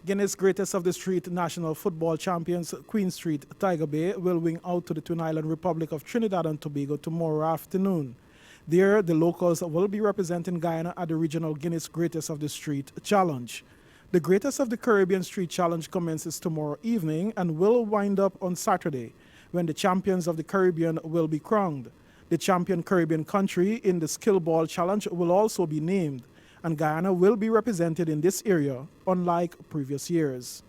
Guinness Greatest of the Street national football champions Queen Street Tiger Bay will wing out to the Twin Island Republic of Trinidad and Tobago tomorrow afternoon. There, the locals will be representing Guyana at the regional Guinness Greatest of the Street Challenge. The Greatest of the Caribbean Street Challenge commences tomorrow evening and will wind up on Saturday, when the champions of the Caribbean will be crowned. The champion Caribbean country in the Skill Ball Challenge will also be named, and Guyana will be represented in this area, unlike previous years.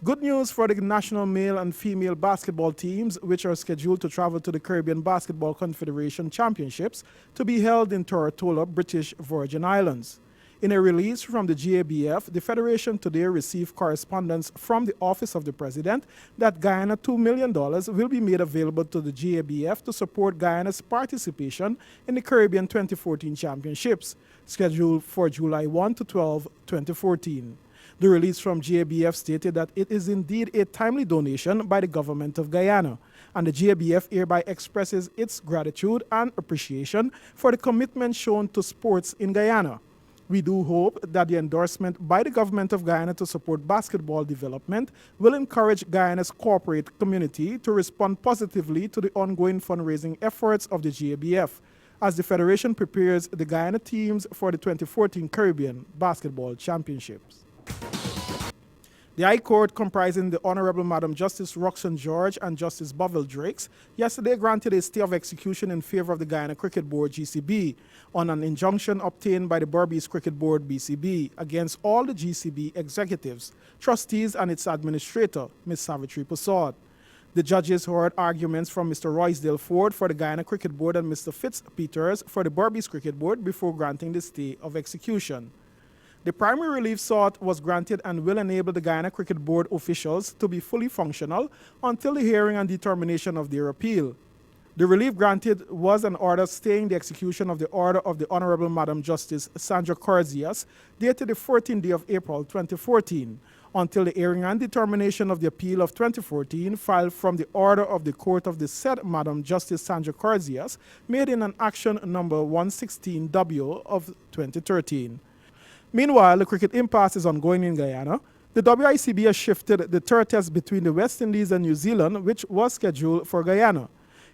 Good news for the national male and female basketball teams, which are scheduled to travel to the Caribbean Basketball Confederation Championships to be held in Tortola, British Virgin Islands. In a release from the GABF, the Federation today received correspondence from the Office of the President that Guyana $2 million will be made available to the GABF to support Guyana's participation in the Caribbean 2014 Championships, scheduled for July 1 to 12, 2014. The release from GABF stated that it is indeed a timely donation by the government of Guyana, and the GABF hereby expresses its gratitude and appreciation for the commitment shown to sports in Guyana. We do hope that the endorsement by the government of Guyana to support basketball development will encourage Guyana's corporate community to respond positively to the ongoing fundraising efforts of the GABF as the Federation prepares the Guyana teams for the 2014 Caribbean Basketball Championships. The High Court, comprising the Honorable Madam Justice Roxanne George and Justice Boville Drakes, yesterday granted a stay of execution in favor of the Guyana Cricket Board GCB on an injunction obtained by the Berbice Cricket Board BCB against all the GCB executives, trustees, and its administrator, Ms. Savitri Poussard. The judges heard arguments from Mr. Roysdale Ford for the Guyana Cricket Board and Mr. Fitz Peters for the Berbice Cricket Board before granting the stay of execution. The primary relief sought was granted and will enable the Guyana Cricket Board officials to be fully functional until the hearing and determination of their appeal. The relief granted was an order staying the execution of the order of the Honorable Madam Justice Sandra Corzias, dated the 14th day of April 2014, until the hearing and determination of the appeal of 2014 filed from the order of the Court of the said Madam Justice Sandra Corzias, made in an action number 116W of 2013. Meanwhile, the cricket impasse is ongoing in Guyana. The WICB has shifted the third test between the West Indies and New Zealand, which was scheduled for Guyana.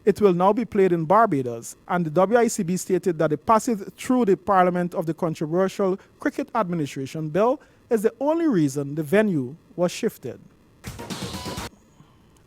It will now be played in Barbados, and the WICB stated that the passage through the Parliament of the controversial Cricket Administration Bill is the only reason the venue was shifted.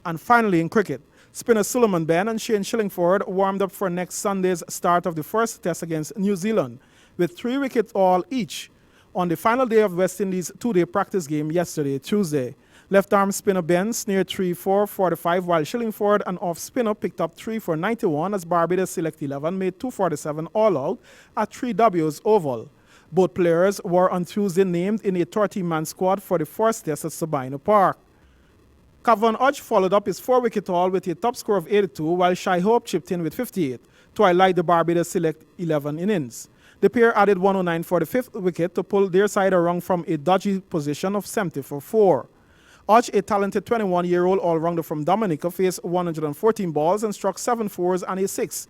And finally, in cricket, spinner Suleiman Ben and Shane Shillingford warmed up for next Sunday's start of the first test against New Zealand, with 3 wickets all each, on the final day of West Indies' 2-day practice game yesterday, Tuesday. Left-arm spinner Ben snared 3 for 45, while Shillingford, an off-spinner, picked up 3 for 91 as Barbados Select 11 made 247 all-out at 3Ws Oval. Both players were on Tuesday named in a 30-man squad for the first test at Sabina Park. Kavon Hodge followed up his 4-wicket haul with a top score of 82, while Shai Hope chipped in with 58 to highlight the Barbados Select 11 innings. The pair added 109 for the 5th wicket to pull their side around from a dodgy position of 70 for 4. Hodge, a talented 21-year-old all-rounder from Dominica, faced 114 balls and struck 7 fours and a 6.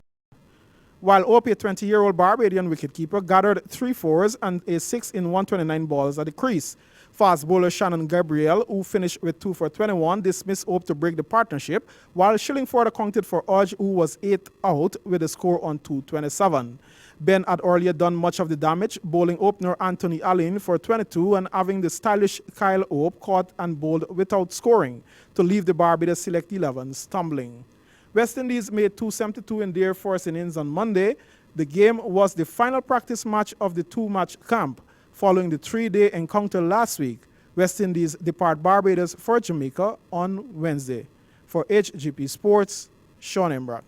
While Hope, a 20-year-old Barbadian wicketkeeper, gathered 3 fours and a 6 in 129 balls at the crease. Fast bowler Shannon Gabriel, who finished with 2 for 21, dismissed Hope to break the partnership, while Shillingford accounted for Hodge, who was 8th out with a score on 227. Ben had earlier done much of the damage, bowling opener Anthony Allen for 22 and having the stylish Kyle Hope caught and bowled without scoring to leave the Barbados Select 11 stumbling. West Indies made 272 in their first innings on Monday. The game was the final practice match of the 2-match camp. Following the 3-day encounter last week, West Indies depart Barbados for Jamaica on Wednesday. For HGP Sports, Sean Embrock.